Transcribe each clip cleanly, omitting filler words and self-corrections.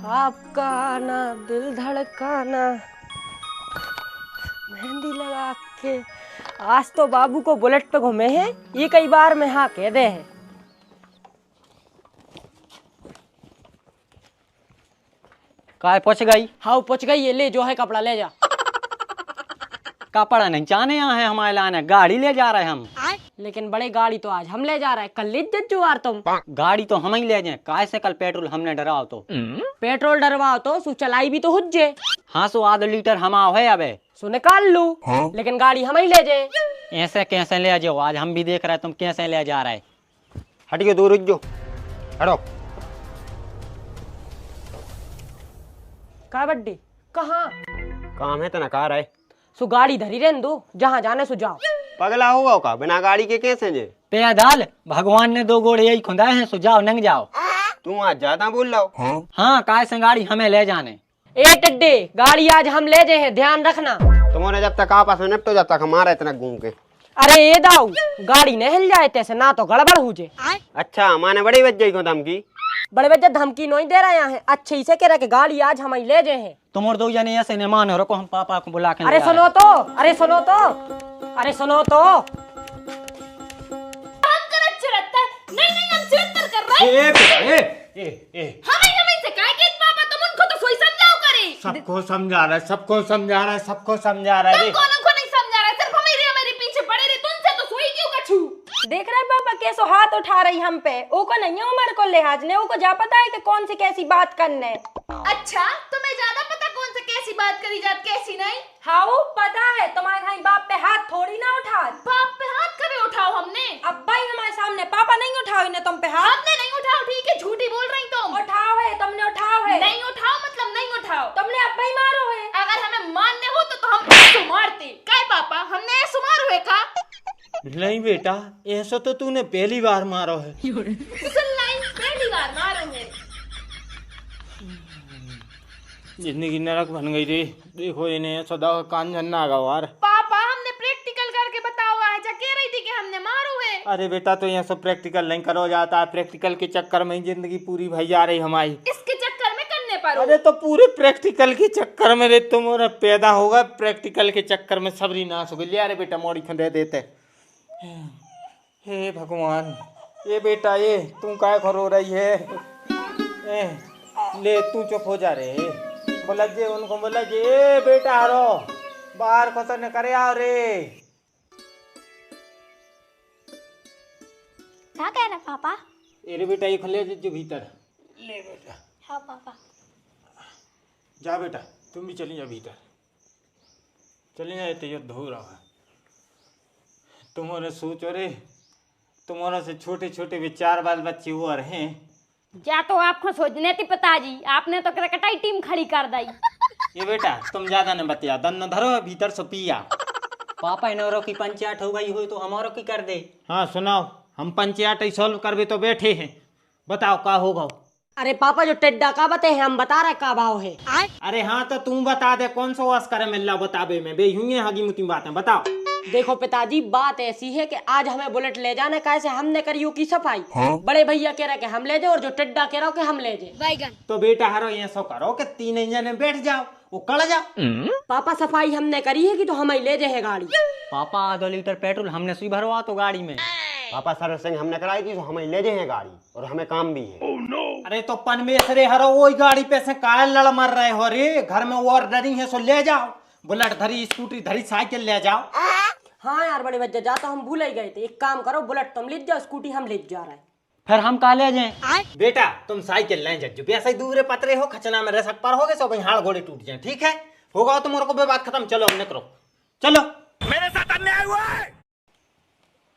आपका आना दिल धड़काना, मेहंदी लगा के। आज तो बाबू को बुलेट पे घूमे हैं, ये कई बार में हाँ कह दे हैं। काय पहुंच गई? हाँ पहुंच गई, ये ले जो है कपड़ा ले जा। कपड़ा नहीं चाहने यहाँ है हमारे लाने, गाड़ी ले जा रहे हैं हम। लेकिन बड़ी गाड़ी तो आज हम ले जा रहे हैं, कल इज्जत जुआर तुम। गाड़ी तो हम ही ले जाए, काय से कल पेट्रोल हमने डराओ तो। पेट्रोल डरवाओ तो सु चलाई भी तो हुज्जे। हाँ सो आधा लीटर हम आओ है अबे। सु निकाल लू। लेकिन गाड़ी हम ही ले जाए। ऐसे कैसे ले जाओ, आज हम भी देख रहे हैं तुम कैसे ले जा रहे। हटियो दूर रुक जो, हटो। का बड्डी कहाँ? काम है तना कार है। सु गाड़ी धरी रहने दो, जहाँ जाने सु जाओ। पगला हुआ का बिना गाड़ी के कैसे जे? पैदल भगवान ने दो गोड़े यही खुदाए हैं, सो जाओ नंग जाओ। तू आज ज्यादा बोल रहा हो। हाँ काय से गाड़ी हमें ले जाने। ए टड्डे, गाड़ी आज हम ले जाए हैं, ध्यान रखना। तुम्हारे जब तक आपस में निपटो जब तक हमारा इतना घूम के। अरे ये दाऊ, गाड़ी न हिल जाए तैसे ना तो गड़बड़ हो जाए। अच्छा माने बड़ी बच जाएगी धमकी। बड़े बच्चे धमकी नहीं दे रहे हैं, अच्छे से कह रहे कि गाड़ी आज हम ही ले जाए हैं। तुम और दो जने ऐसे न मानो, रखो हम पापा को बुला के। अरे सुनो तो, अरे सुनो तो, अरे सुनो तो। नहीं नहीं हम चुरतर कर रहे हैं। हमें से काय के पापा, तुम उनको तो सोई समझाओ करे। सबको समझा रहा है, सबको समझा रहा है, सबको समझा रहा है। तुम कौन को नहीं समझा रहा है, सिर्फ मेरे पीछे पड़े रहे, तुमसे तो सोई क्यों कछू। देख रहे पापा कैसो हाथ उठा रही हम पे। ओ को नहीं है उम्र को लिहाज ने, ओ को जा पता है कि कौन सी कैसी बात करने। अच्छा तुम्हें ज्यादा पता कौन से कैसी बात करी जात कैसी नहीं। हाँ पता है, तुम्हारे भाई बाप पे हाथ थोड़ी ना उठा। बाप पे हाथ करे उठाओ हमने। अब भाई हमारे सामने पापा नहीं उठाओ ने तुम पे हाथ। हमने नहीं उठाओ, ठीक है झूठी बोल रही तुम। उठाओ है, तुमने उठाओ है। नहीं उठाओ मतलब नहीं उठाओ। तुमने अब भाई मारो है। अगर हमें मारने हो तो हम ऐसो मारते। काय पापा हमने ऐसो मारो है का? नहीं बेटा, ऐसा तो तूने पहली बार मारो है। पहली बार मारो है। जिंदगी नरक बन गई रे। देखो इन्हें सदा कान झन्ना गवार। पापा हमने प्रैक्टिकल करके बताओ, आज कह रही थी कि हमने मारो है। अरे बेटा तो यहाँ सब प्रैक्टिकल नहीं करो जाता है, प्रैक्टिकल के चक्कर में ही जिंदगी पूरी भई जा रही हमारी। इसके चक्कर में करने पर। अरे तो पूरे प्रैक्टिकल के चक्कर में रे तुम्हारा पैदा होगा, प्रैक्टिकल के चक्कर में सबरी नाश हो गई। अरे बेटा मोड़ी खंडे देते। हे भगवान, ये बेटा ये तू काय रो रही है? ले तू चुप हो जा रे। बोला जे उनको, बोला जे ए बेटा हरो बाहर खतन करे आओ रे। क्या कह रहे पापा? अरे बेटा ये खुले जो भीतर ले बेटा। हाँ पापा। जा बेटा तुम भी चली जा भीतर, चली जा। तो धो रहा है तुम्हारे सोचो रे, तुम्हारा से छोटे छोटे विचार बाल बच्चे वो रहे। या तो आपको सोचने थी पिताजी, आपने तो क्रिकेटाई टीम खड़ी कर दी। ये बेटा तुम ज्यादा न बतिया, दन न धरो भीतर से पिया। पापा इनोरो की पंचायत हो गई हो तो हमारो की कर दे। हाँ सुनाओ, हम पंचायत ही सॉल्व करवे तो बैठे हैं, बताओ का होगा। अरे पापा जो टेड्डा का बते हैं, हम बता रहे का भाव है। अरे हाँ तो तू बता दे कौन सा वास करे मिल्ला बताबे में बे यूं हगी मुती बातें बताओ। देखो पिताजी बात ऐसी है कि आज हमें बुलेट ले जाने कैसे हमने करियो की सफाई। बड़े भैया कह रहे कि हम ले जाए और जो टेड्डा कह रहा कि हम ले जाए। तो बेटा हरो ये सो करो कि तीन जने बैठ जाओ, वो कड़ जाओ। पापा सफाई हमने करी है कि तो हम ही ले जाए गाड़ी। पापा आधा लीटर पेट्रोल हमने सुई भरवा तो गाड़ी में। पापा सर्विसिंग हमने कराई थी तो हमें ले जाए गाड़ी और हमें काम भी है। अरे तो पनमेसरे हरो वही गाड़ी पे से काय लड़ मर रहे हो रे। घर में और डरी है सो ले जाओ, बुलेट धरी स्कूटी धरी साइकिल ले जाओ। हाँ यार बड़े बच्चे जा तो हम भूल ही गए थे। एक काम करो, बुलेट तुम ले जाओ, स्कूटी हम ले जा रहे हैं। फिर हम का ले जाए? बेटा तुम साइकिल ले जज्जो, ऐसे ही दूर पतरे हो खचना में रसक पर हो गए सो हाड़ घोड़े टूट जाए। ठीक है होगा तुम को बात खत्म। चलो हमने करो, चलो मेरे साथ अन्याय हुआ है।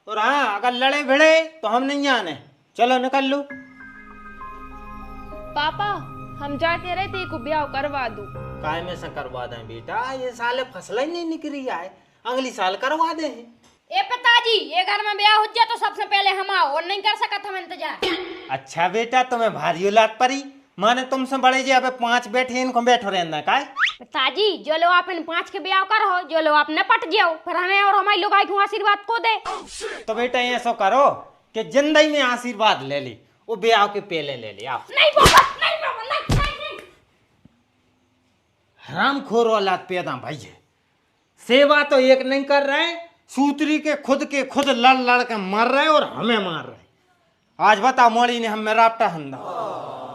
और हाँ अगर लड़े भिड़े तो हम नहीं आने, चलो निकल लो। पापा हम जाते रहे थे को ब्याह करवा दो। काय में से करवा दें बेटा, ये साले फसल ही नहीं निकली है, अगली साल करवा दे। ए पिताजी ये घर में ब्याह हो जाए तो सबसे पहले हम आओ, और नहीं कर सकत हम इंतजार। अच्छा बेटा तुम्हें भारी औलाद परी, माने तुमसे बड़े जी अबे 5 बैठे इनको बैठो रहना का। पिताजी जो लो आप इन 5 के ब्याह करो, जो लो आप नपट जाओ, फिर हमें और हमारी लोग को आशीर्वाद को दे। तो बेटा ऐसा करो कि जिंदगी में आशीर्वाद ले ली, वो ब्याह के पहले ले ली। आप नहीं पापा, नहीं पापा, नहीं नहीं हरामखोर औलाद पैदा भाई है। सेवा तो एक नहीं कर रहे, सूत्री के खुद लड़ लड़ के मर रहे और हमें मार रहे। आज बता मोड़ी ने हमें रापटा हंदा।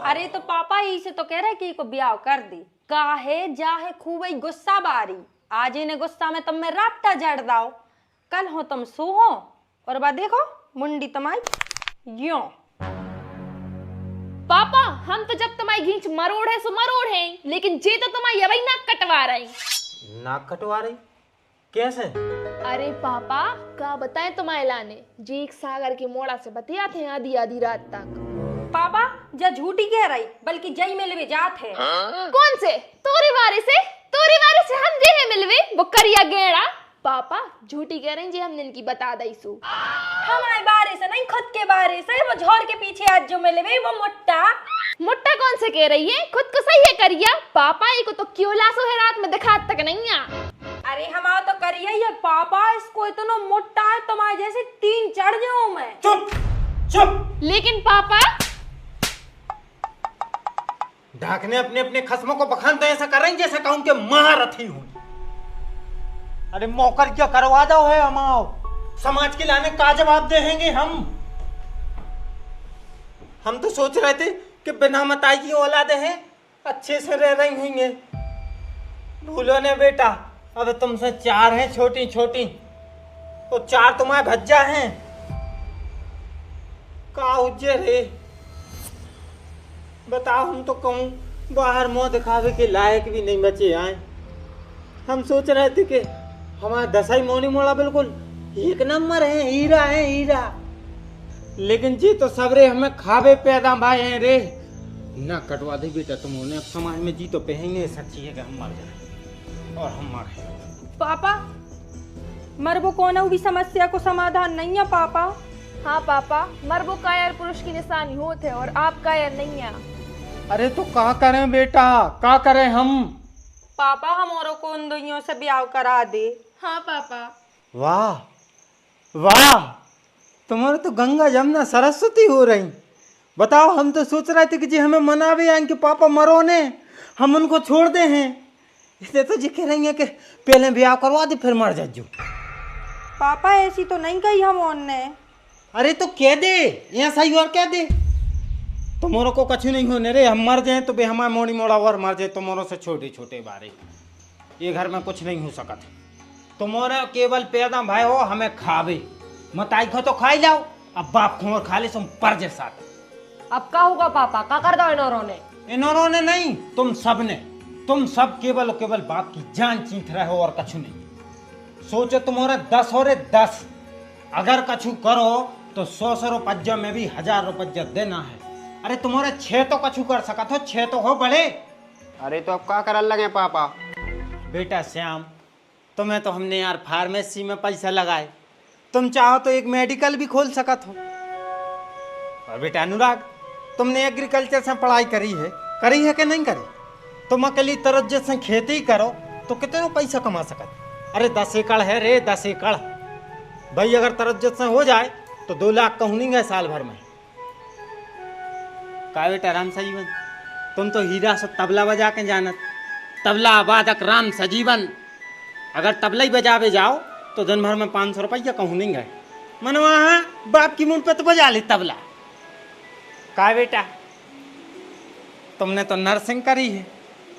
अरे तो पापा यही से तो कह रहे कि को ब्याह कर दे, काहे जाहे खूब ही गुस्सा बारी, आज इन्हें गुस्सा में तुम में रापटा जड़ दाओ, कल हो तुम सो हो और बाद देखो मुंडी तुम्हारी यूं। पापा हम तो जब तुम्हारी घींच मरोड़ है सो मरोड़ है, लेकिन जे तो तुम्हारी अबई नाक कटवा रही। नाक कटवा रही कैसे? अरे पापा का बताएं तुम्हारे लाने जी एक सागर की मोड़ा से बतियाते हैं आधी आधी रात तक। पापा जा झूठी कह रही, बल्कि जई मिलवे जात है। कौन से? तोरी बारे से हम जे है मिलवे वो करिया गेड़ा। पापा झूठी कह रही जी हमने इनकी बता दई सु। हमारे बारे से नहीं, खुद के बारे से। वो झोर के पीछे आज जो मिलवे वो मुट्टा कौन से कह रही है? खुद को सही है करिया। पापा को तो क्यों लासो है रात में दिखा तक नहीं आ। अरे हमारा तो करिए ये पापा, इसको इतना मोटा है तुम्हारे जैसे 3 चढ़ जाऊं मैं। चुप। लेकिन पापा ढाकने अपने अपने खस्मों को बखान तो ऐसा कर रहे हैं जैसा कहूं कि महारथी हूं। अरे मौकर क्या करवा दो है हमाओ, समाज के लाने का जवाब देंगे हम तो सोच रहे थे कि बिना मताई की औलादे हैं अच्छे से रह रही होंगे। भूलो ने बेटा, अब तुमसे 4 हैं छोटी छोटी, तो 4 तुम्हारे भज्जा हैं। का उज्जे रे बताओ, हम तो कहूँ बाहर मुंह दिखावे के लायक भी नहीं बचे आए। हम सोच रहे थे कि हमारा दसाई मोनी मोड़ा बिल्कुल एक नंबर है, हीरा है हीरा, लेकिन जी तो सबरे हमें खावे पैदा भाई हैं रे। ना कटवा दे बेटा तुम उन्हें, अब समाज में जी तो पहने सच्ची है कि हम मर जाए और हम मर गए। पापा मरबो कोना भी समस्या को समाधान नहीं है पापा। हाँ पापा, मरबो कायर पुरुष की निशानी होते और आप कायर नहीं है। अरे तो क्या करें बेटा, क्या करें हम? पापा हमारों को उन दुनियों से ब्याह करा दे। हाँ पापा। वाह तुम्हारे तो गंगा जमुना सरस्वती हो रही। बताओ, हम तो सोच रहे थे कि जी हमें मनावे आए कि पापा मरो ने, हम उनको छोड़ दे हैं, इसलिए तो जी कह रही है कि पहले ब्याह करवा दे फिर मर जाजो। पापा ऐसी तो नहीं कही हम उनने। अरे तो कह दे, यहाँ सही और कह दे, तुम्हारों को कछु नहीं होने रे। हम मर जाए तो बे हमारे मोड़ी मोड़ा और मर जाए, तुम्हारों से छोटे छोटे बारे ये घर में कुछ नहीं हो सकता। तुम्हारे केवल पैदा भाई हो, हमें खावे मताई खो तो खाई जाओ, अब बाप खो और खा ले तुम पर जैसा। अब क्या होगा पापा, क्या कर दो इन्होंने ने नहीं, तुम सब ने, तुम सब केवल बाप की जान चीख रहे हो और कछु नहीं। सोचो तुम्हारे 10 हो रे 10, अगर कछु करो तो 100 रुपया में भी 1000 रुपया देना है। अरे तुम्हारे 6 तो कछु कर सका तो 6 तो हो बड़े। अरे तो अब क्या करल लगे पापा? बेटा श्याम, तुम्हें तो हमने यार फार्मेसी में पैसा लगाए, तुम चाहो तो एक मेडिकल भी खोल सकत हो। और बेटा अनुराग, तुमने एग्रीकल्चर से पढ़ाई करी है कि नहीं करी? तुम अकेली तरज्जत से खेती करो तो कितने पैसा कमा सकत? अरे 10 एकड़ है रे, 10 एकड़ भाई, अगर तरज्जत से हो जाए तो 2 लाख कहूँगी साल भर में। का बेटा राम सजीवन, तुम तो हीरा से तबला बजा के जानत, तबला वादक राम सजीवन। अगर तबला ही बजावे जाओ तो दिन भर में 500 रुपया कहूँगी गए, मन वहाँ बाप की मुंह पे तो बजा ले तबला। का बेटा तुमने तो नर्सिंग करी है,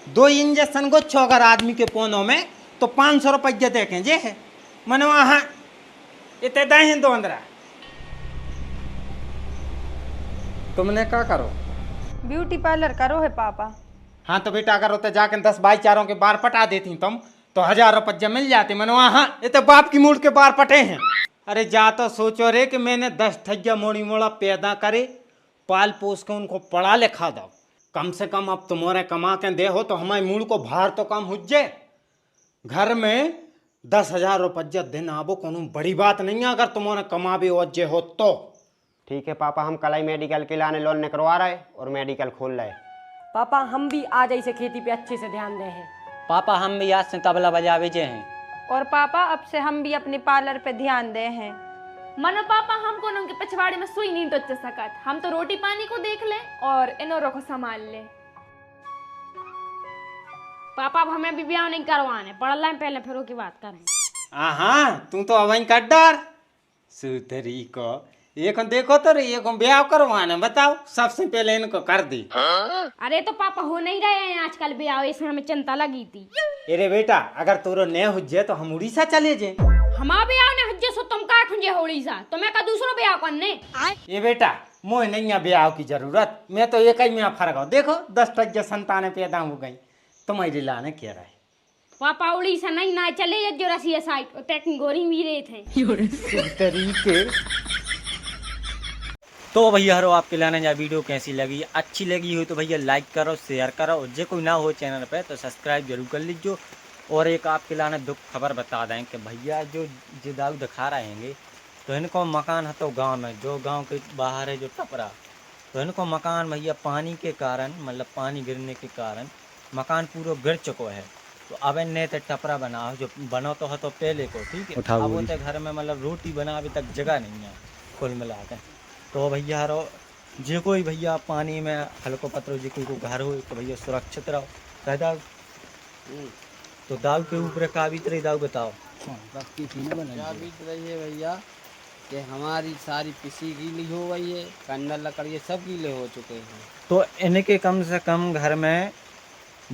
2 इंजेक्शन गोच्छो अगर आदमी के पोनों में तो 500 रुपया देखें जे है, मन वहाँ इतने दाएं 2 तुमने क्या करो? ब्यूटी पार्लर करो है पापा। हाँ तो बेटा अगर होते जाके 10 बाई चारों के बार पटा देती तुम तो 1000 रुपया मिल जाते। मन वहाँ ये तो बाप की मूड के बार पटे हैं। अरे जा तो सोचो रे कि मैंने 10 ठग्या मोड़ी मोड़ा पैदा करे, पाल पोस के उनको पढ़ा लिखा दो, कम से कम अब तुम्हारे कमा के दे हो तो हमारे मूड को भार तो कम हो जाए। घर में 10,000 रुपया दिन आबो कोनो बड़ी बात नहीं है, अगर तुम्हारे कमाबे वजह हो तो। ठीक है पापा, हम कल ही मेडिकल के लाने लोन निकलवा रहे और मेडिकल खोल रहे। पापा हम भी आज ऐसे खेती पे अच्छे से ध्यान दें हैं। पापा हम भी आज से तबला बजावे जे हैं। और पापा अब से हम भी अपने पार्लर पे ध्यान दे हैं। मनो पापा हमको उनके पिछवाड़े में सुई नहीं टच सकत, हम तो रोटी पानी को देख ले और इनोरो को संभाल ले। पापा अब हमें भी ब्याह नहीं करवाने, पढ़ लें पहले फिर की बात करें। हाँ तू तो अब कर डर सुतरी को एक देखो तो रे एक ब्याह करवाना बताओ सबसे पहले इनको कर दी। अरे तो पापा हो नहीं रहे हैं आजकल ब्याह, इसमें हमें चिंता लगी थी। अरे बेटा अगर तोरो न हुज्जे तो हम उड़ीसा चले जाए। हमारा ब्याह ने हज्जे सो तुम का खुंजे होड़ी सा, तुम्हें का दूसरा ब्याह करने। ये बेटा मोह नहीं है ब्याह की जरूरत, मैं तो एक ही में फर्क हो। देखो 10 टज्जे संतानें पैदा हो गई, तुम्हारी लाने कह रहा है। पापा उड़ीसा नहीं ना चले जो रसिया साइड टेक्न गोरी भी रहे थे तरीके। तो भैया हरो आपके लाने जा वीडियो कैसी लगी, अच्छी लगी हो तो भैया लाइक करो शेयर करो, और जो कोई ना हो चैनल पे तो सब्सक्राइब जरूर कर लीजिए। और एक आपके लाने दुख खबर बता दें कि भैया जो दाऊ दिखा रहे हैं तो इनको मकान है तो गांव में, जो गांव के बाहर है जो टपरा, तो इनको मकान भैया पानी के कारण मतलब पानी गिरने के कारण मकान पूरा गिर चुका है। तो अब इन्हें तो टपरा बना जो बनो तो है तो पहले को ठीक है, अब वो तो घर में मतलब रोटी बना अभी तक जगह नहीं है कुल मिला के। तो भैया रो जो कोई भैया पानी में हल्को पत्रो जो कोई को घर हो तो भैया सुरक्षित रहो। कह दाऊ तो दाऊ के ऊपर का बीत रही दाऊ बताओ। क्या बीत रही है भैया कि हमारी सारी पिसी गीली हो गई है, कंडल लकड़ी सब गीले हो चुके हैं। तो इनके कम से कम घर में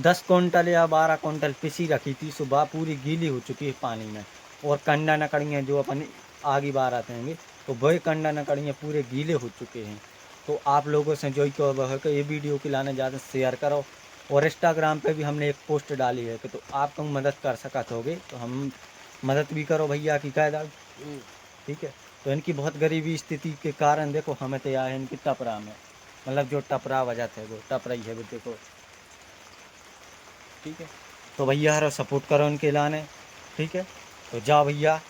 10 कुंटल या 12 कुंटल पिसी रखी थी, सुबह पूरी गीली हो चुकी है पानी में। और कंडा नकड़ियाँ जो अपन आगे बार आते हैं तो वही कंडा नकड़ियाँ पूरे गीले हो चुके हैं। तो आप लोगों से जो कि ये वीडियो की लाने ज़्यादा शेयर करो। और इंस्टाग्राम पे भी हमने एक पोस्ट डाली है कि तो आप तुम मदद कर सकते होगे तो हम मदद भी करो भैया की कायदा ठीक है। तो इनकी बहुत गरीबी स्थिति के कारण देखो हमें तो यहाँ इनकी टपरा में मतलब जो टपरा वजह थे वो टपरा ही है वो देखो ठीक है। तो भैया हरो सपोर्ट करो उनके लाने ठीक है। तो जाओ भैया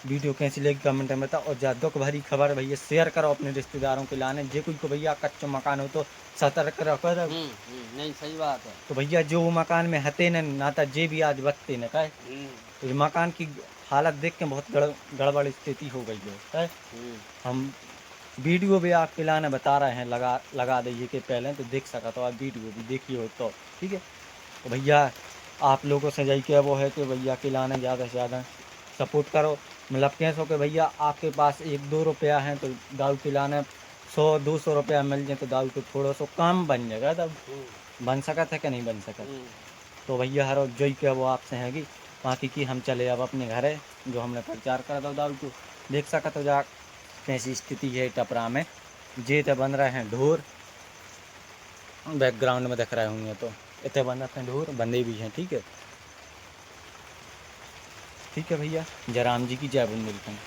वीडियो कैसी लगी कमेंट में बताओ, और ज़्यादा दुख भरी खबर भैया शेयर करो अपने रिश्तेदारों के लाने। जे कोई को भैया कच्चा मकान हो तो सतर्क रखो। नहीं सही बात है। तो भैया जो मकान में हते न नाता जे भी आज बचते न कहे तो ये मकान की हालत देख के बहुत गड़बड़ स्थिति हो गई है। हम वीडियो भी आपके लाने बता रहे हैं लगा दीजिए कि पहले तो देख सका तो आप वीडियो भी देखिए हो तो ठीक है। तो भैया आप लोगों से यही क्या वो है कि भैया के लाने ज़्यादा से ज़्यादा सपोर्ट करो। मतलब कैसे हो कि भैया आपके पास 1-2 रुपया है तो दाऊ पिलाने 100-200 रुपया मिल जाए तो दाऊ को थोड़ा सा काम बन जाएगा। तब बन सका था कि नहीं बन सका। तो भैया हर जो क्या वो आपसे है कि बाकी की हम चले अब अपने घर है जो हमने प्रचार करा था दाऊ को देख सका तो जा कैसी स्थिति है टपरा में। जे तो बन रहे हैं ढोर, बैकग्राउंड में दिख रहे होंगे तो इतने बन रहे हैं ढोर, बंदे भी हैं ठीक है। ठीक है भैया, जय राम जी की जय बुंदेलखंड।